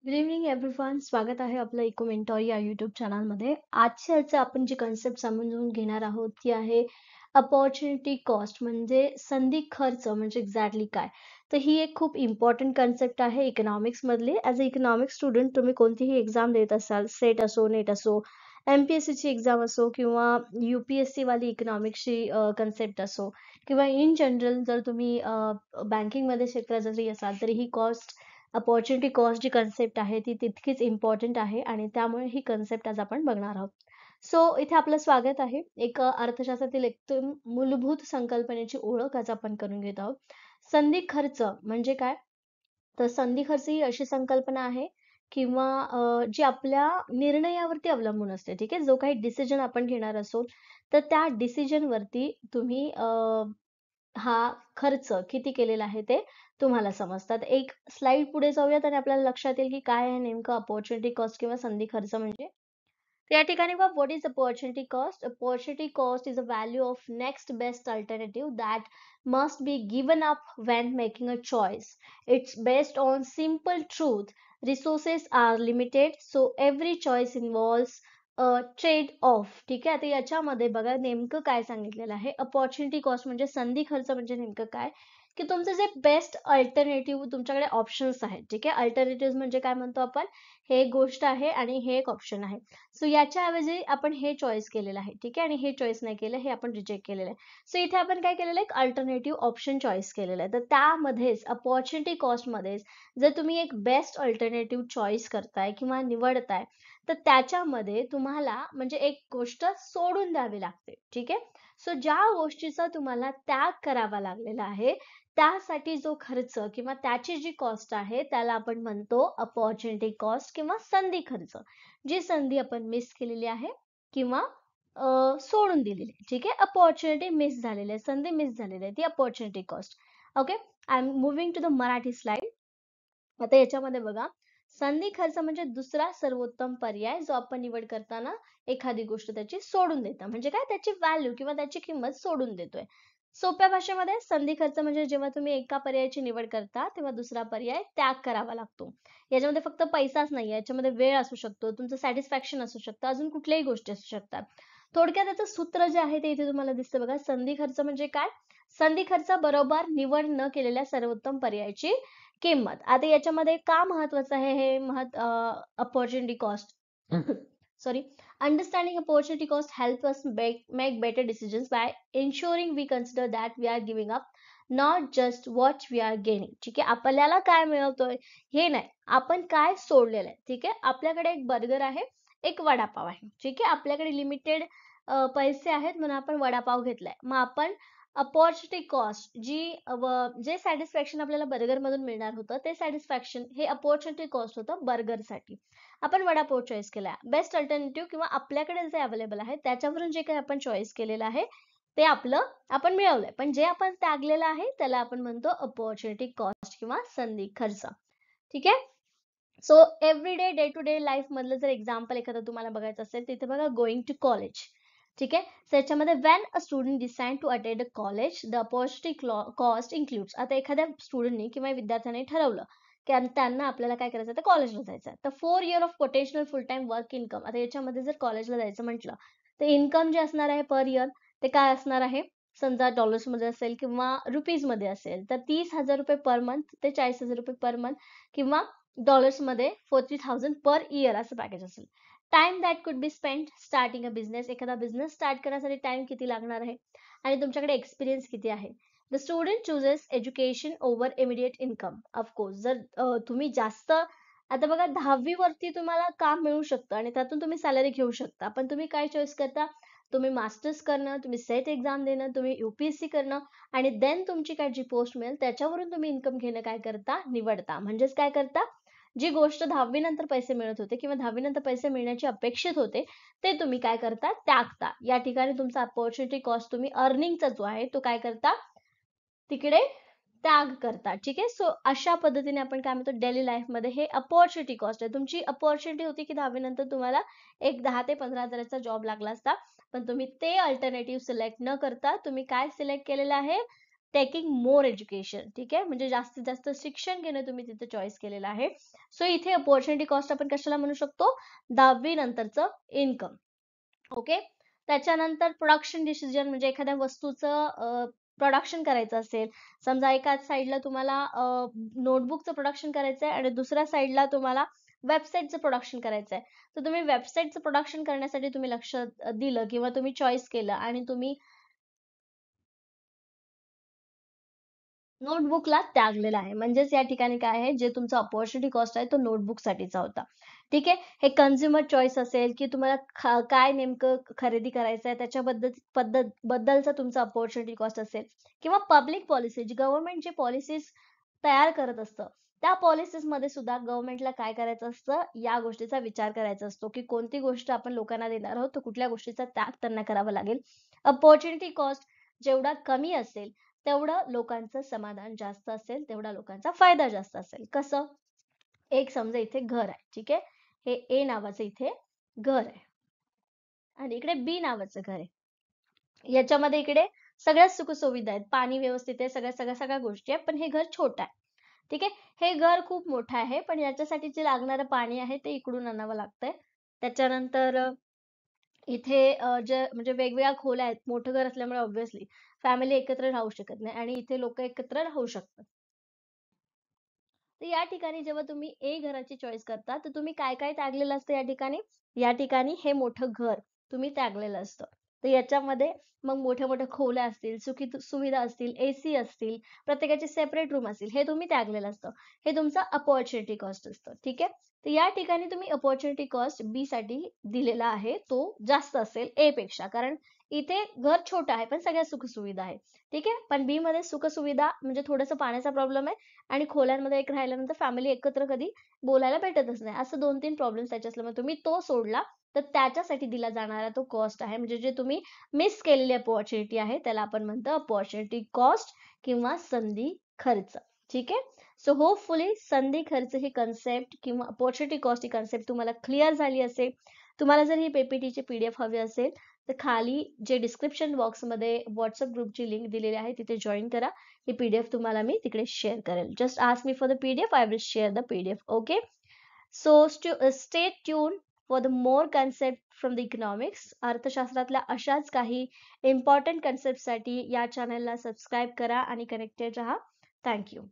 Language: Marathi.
Good evening everyone. स्वागत आहे आपलं इको मेंटॉर या युट्यूब चॅनलमध्ये. आजच्या याचं आपण जी कन्सेप्ट समजून घेणार आहोत ती आहे अपॉर्च्युनिटी कॉस्ट, म्हणजे संधी खर्च म्हणजे एक्झॅक्टली काय. तर ही एक खूप इम्पॉर्टंट कन्सेप्ट आहे इकॉनॉमिक्स मधली. ॲज अ इकॉनॉमिक्स स्टुडंट तुम्ही कोणतीही एक्झाम देत असाल, सेट असो, नेट असो, MPSC ची एक्झाम असो किंवा UPSC वाली इकॉनॉमिक्सची कन्सेप्ट असो, किंवा इन जनरल जर तुम्ही बँकिंगमध्ये क्षेत्रात जरी असाल तरी ही अपॉर्च्युनिटी कॉस्ट जी कन्सेप्ट आहे ती तितकीच इम्पॉर्टंट आहे आणि त्यामुळे ही कन्सेप्ट आज आपण बघणार आहोत. सो इथे आपलं स्वागत आहे. एक अर्थशास्त्रातील एकदम मूलभूत संकल्पनेची ओळख आज आपण करून घेत आहोत. संधी खर्च म्हणजे काय? तर संधी खर्च ही अशी संकल्पना आहे किंवा जी आपल्या निर्णयावरती अवलंबून असते. ठीक आहे. जो काही डिसिजन आपण घेणार असो, तर त्या डिसिजन वरती तुम्ही हा खर्च किती केलेला आहे ते तुम्हाला समजतात. एक स्लाइड पुढे जाऊयात आणि आपल्याला लक्षात येईल की काय आहे नेमकं अपॉर्च्युनिटी कॉस्ट किंवा संधी खर्च म्हणजे. तर या ठिकाणी बघा, what is opportunity cost? Opportunity cost is a value of next best alternative that must be given up when making a choice. It's based on simple truth. Resources are limited, so every choice involves trade off. ठीक आहे. आता याच्यामध्ये बघा नेमकं काय सांगितलेलं आहे. अपॉर्च्युनिटी कॉस्ट म्हणजे संधी खर्च म्हणजे नेमकं काय, की तुमचं जे बेस्ट अल्टरनेटिव्ह तुमच्याकडे ऑप्शन्स आहेत. ठीक आहे. अल्टरनेटिव्ह म्हणजे काय म्हणतो आपण, हे एक गोष्ट आहे आणि हे एक ऑप्शन आहे. सो याच्याऐवजी आपण हे चॉईस केलेलं आहे. ठीक आहे. आणि हे चॉईस नाही केलं, हे आपण रिजेक्ट केलेलं आहे. सो इथे आपण काय केलेलं आहे, एक अल्टरनेटिव्ह ऑप्शन चॉईस केलेलं आहे. तर त्यामध्येच अपॉर्च्युनिटी कॉस्टमध्येच जर तुम्ही एक बेस्ट अल्टरनेटिव्ह चॉईस करताय किंवा निवडताय, तर त्याच्यामध्ये तुम्हाला म्हणजे एक गोष्ट सोडून द्यावी लागते. ठीक आहे. सो ज्या गोष्टीचा तुम्हाला त्याग करावा लागलेला आहे, त्यासाठी जो खर्च किंवा त्याची जी कॉस्ट आहे त्याला आपण म्हणतो अपॉर्च्युनिटी कॉस्ट किंवा संधी खर्च. जी संधी आपण मिस केलेली आहे किंवा सोडून दिलेली आहे. ठीक आहे. अपॉर्च्युनिटी मिस झालेली आहे, संधी मिस झालेली आहे, ती opportunity cost. Okay. I am moving to the Marathi slide. आता याच्यामध्ये बघा, संधी खर्च म्हणजे दुसरा सर्वोत्तम पर्याय जो आपण निवड करताना एखादी गोष्ट त्याची सोडून देता, म्हणजे काय, त्याची व्हॅल्यू किंवा त्याची किंमत सोडून देतोय. सोप्या भाषेमध्ये संधी खर्च म्हणजे जेव्हा तुम्ही एका पर्यायाची निवड करता तेव्हा दुसरा पर्याय त्याग करावा लागतो. याच्यामध्ये फक्त पैसाच नाही, याच्यामध्ये वेळ असू शकतो, तुमचं सॅटिस्फॅक्शन असू शकतं, अजून कुठल्याही गोष्टी असू शकतात. थोडक्यात त्याचं सूत्र जे आहे ते इथे तुम्हाला दिसतं बघा. संधी खर्च म्हणजे काय? संधी खर्च बरोबर निवड न केलेल्या सर्वोत्तम पर्यायाची किंमत. आता याच्यामध्ये का महत्वाचं आहे हे opportunity cost? Sorry. Understanding opportunity cost help us make better decisions by ensuring we consider that we are giving up not just what we are gaining. ठीक आहे. आपल्याला काय मिळवतोय हे नाही, आपण काय सोडलेलं आहे. ठीक आहे. आपल्याकडे एक बर्गर आहे, एक वडापाव आहे. ठीक आहे. आपल्याकडे लिमिटेड पैसे आहेत म्हणून आपण वडापाव घेतलाय. मग आपण अपॉर्च्युनिटी कॉस्ट जे सॅटिस्फॅक्शन आपल्याला बर्गर मधून मिळणार होतं, ते सॅटिस्फॅक्शन हे अपॉर्च्युनिटी कॉस्ट होतं बर्गरसाठी. आपण वडापाव चॉईस केला. बेस्ट अल्टरनेटिव्ह किंवा आपल्याकडे जे अवेलेबल आहे त्याच्यावरून जे काही आपण चॉईस केलेलं आहे ते आपलं आपण मिळवलंय. पण जे आपण त्यागलेलं आहे त्याला आपण म्हणतो अपॉर्च्युनिटी कॉस्ट किंवा संधी खर्च. ठीक आहे. So everyday day to day life मधलं जर एक्झाम्पल एखादं तुम्हाला बघायचं असेल, तिथे बघा, गोइंग टू कॉलेज. ठीक आहे. सो याच्यामध्ये when a student decide to attend a college the opportunity cost includes. आता एखाद्या स्टुडंटनी किंवा विद्यार्थ्याने ठरवलं की त्यांना आपल्याला काय करायचं, तर कॉलेजला जायचं आहे. तर 4 year of potential full time work income. आता याच्यामध्ये जर कॉलेजला जायचं म्हटलं तर इन्कम जे असणार आहे पर इयर, ते काय असणार आहे, समजा डॉलर्स मध्ये असेल किंवा रुपीज मध्ये असेल तर 30,000 रुपये पर मंथ ते 40,000 रुपये पर मंथ, किंवा डॉलर्स मध्ये 40,000 पर इयर असं पॅकेज असेल. Time that could be spend starting a business. एखादा बिझनेस स्टार्ट करण्यासाठी टाइम किती लागणार आहे आणि तुमच्याकडे एक्सपिरियन्स किती आहे. The student chooses education over immediate income. Of course जर तुम्ही जास्त, आता बघा, 10वी वरती तुम्हाला काम मिळू शकतं आणि त्यातून तुम्ही सॅलरी घेऊ शकता, पण तुम्ही काय चॉईस करता, तुम्ही मास्टर्स करणं, तुम्ही सेट एक्झाम देणं, तुम्ही UPSC करणं आणि देन तुमची काय जी पोस्ट मिळेल त्याच्यावरून तुम्ही इन्कम घेणं काय करता, निवडता. म्हणजेच काय करता, जी गोष्ट 10वी नंतर पैसे मिळत होते किंवा 10वी नंतर पैसे मिळण्याचे अपेक्षित होते ते तुम्ही काय करता, त्यागता. या ठिकाणी तुमचा अपॉर्च्युनिटी कॉस्ट तुम्ही अर्निंगचा जो आहे तो काय करता, तिकडे त्याग करता. ठीक आहे. सो अशा पद्धतीने आपण काय म्हणतो, डेली लाईफ मध्ये हे अपॉर्च्युनिटी कॉस्ट आहे. तुमची अपॉर्च्युनिटी होती की 10वी नंतर तुम्हाला एक 10 ते 15 हजाराचा जॉब लागला असता, पण तुम्ही ते अल्टरनेटिव्ह सिलेक्ट न करता तुम्ही काय सिलेक्ट केलेलं आहे, टेकिंग मोर एज्युकेशन. ठीक आहे, म्हणजे जास्तीत जास्त शिक्षण घेणं तुम्ही तिथे चॉईस केलेलं आहे. सो इथे अपॉर्च्युनिटी कॉस्ट आपण कशाला म्हणू शकतो? 10वी नंतरचं इन्कम. ओके. त्याच्यानंतर प्रोडक्शन डिसिजन म्हणजे एखाद्या वस्तूचं प्रोडक्शन करायचं असेल. समजा एकाच साइडला तुम्हाला नोटबुकचं प्रोडक्शन करायचंय आणि दुसऱ्या साइडला तुम्हाला वेबसाईटचं प्रोडक्शन करायचंय. तर तुम्ही वेबसाईटचं प्रोडक्शन करण्यासाठी तुम्ही लक्ष दिलं किंवा तुम्ही चॉईस केलं आणि तुम्ही नोटबुकला त्यागलेलं आहे. म्हणजेच या ठिकाणी काय आहे, जे तुमचा अपॉर्च्युनिटी कॉस्ट आहे तो नोटबुकसाठीचा होता. ठीक आहे. हे कन्झ्युमर चॉईस असेल, की तुम्हाला काय नेमकं खरेदी करायचं आहे त्याच्याबद्दल बद्दलचा तुमचा अपॉर्च्युनिटी कॉस्ट असेल किंवा पब्लिक पॉलिसी जी गव्हर्नमेंट जे पॉलिसीज तयार करत असतं, त्या पॉलिसीजमध्ये सुद्धा गव्हर्नमेंटला काय करायचं असतं, या गोष्टीचा विचार करायचा असतो, की कोणती गोष्ट आपण लोकांना देणार आहोत, तर कुठल्या गोष्टीचा त्याग त्यांना करावा लागेल. अपॉर्च्युनिटी कॉस्ट जेवढा कमी असेल, तेवढं लोकांचं समाधान जास्त असेल, तेवढा लोकांचा फायदा जास्त असेल. कसं? एक समजा इथे घर आहे, ठीक आहे. हे ए नावाचं इथे घर आहे आणि इकडे बी नावाचं घर आहे. याच्यामध्ये इकडे सगळ्या सुखसुविधा आहेत. पाणी व्यवस्थित आहे, सगळ्या सगळ्या सगळ्या गोष्टी आहेत. पण हे घर छोटं आहे. ठीक आहे. हे घर खूप मोठं आहे, पण याच्यासाठी जे लागणारं पाणी आहे ते इकडून आणावं लागतंय. त्याच्यानंतर इथे जे म्हणजे वेगवेगळ्या खोल्या आहेत. मोठं घर असल्यामुळे ऑब्व्हियसली फॅमिली एकत्र राहू शकत नाही आणि इथे लोकं एकत्र राहू शकतात. तर या ठिकाणी जेव्हा तुम्ही ए घराची चॉईस करता, तर तुम्ही काय-काय त्यागलेलं असतं या ठिकाणी? या ठिकाणी हे मोठं घर तुम्ही त्यागलेलं असतं. तर याच्यामध्ये मग मोठ्या-मोठ्या खोल्या असतील, सुखी सुविधा असतील, एसी असतील, प्रत्येकाचे सेपरेट रूम असतील, हे तुम्ही त्यागलेलं असतं. हे तुमचं अपॉर्च्युनिटी कॉस्ट असतं. ठीक आहे? तर या ठिकाणी तुम्ही अपॉर्च्युनिटी कॉस्ट बीसाठी दिलेला आहे, तो जास्त असेल ए पेक्षा. कारण इथे घर छोटं आहे, पण सगळ्या सुखसुविधा आहेत. ठीक आहे? पण बीमध्ये सुखसुविधा म्हणजे थोडंसं पाण्याचा प्रॉब्लेम आहे आणि खोल्यांमध्ये एक राहिल्यानंतर फॅमिली एकत्र कधी बोलायला भेटतच नाही. असं 2-3 प्रॉब्लेम्स त्याचे असल्यामुळे तुम्ही तो सोडला, तर त्याच्यासाठी दिला जाणारा तो कॉस्ट आहे. म्हणजे जे तुम्ही मिस केलेली अपॉर्च्युनिटी आहे, त्याला आपण म्हणतो अपॉर्च्युनिटी कॉस्ट किंवा संधी खर्च. ठीक आहे? सो होपफुली संधी खर्च ही कन्सेप्ट किंवा अपॉर्च्युनिटी कॉस्ट ही कन्सेप्ट तुम्हाला क्लिअर झाली असेल. तुम्हाला जर ही पी-पी-टीची पी-डी-एफ हवी असेल, तर खाली जे डिस्क्रिप्शन बॉक्समध्ये WhatsApp ग्रुपची लिंक दिलेली आहे, तिथे जॉइन करा. ही पी-डी-एफ तुम्हाला मी तिकडे शेअर करेल. Just ask me for the PDF. I will share the PDF. Okay. So stay tune for the more concept from the economics. अर्थशास्त्रातल्या अशाच काही इम्पॉर्टंट कन्सेप्टसाठी या चॅनलला सबस्क्राईब करा आणि कनेक्टेड राहा. Thank you.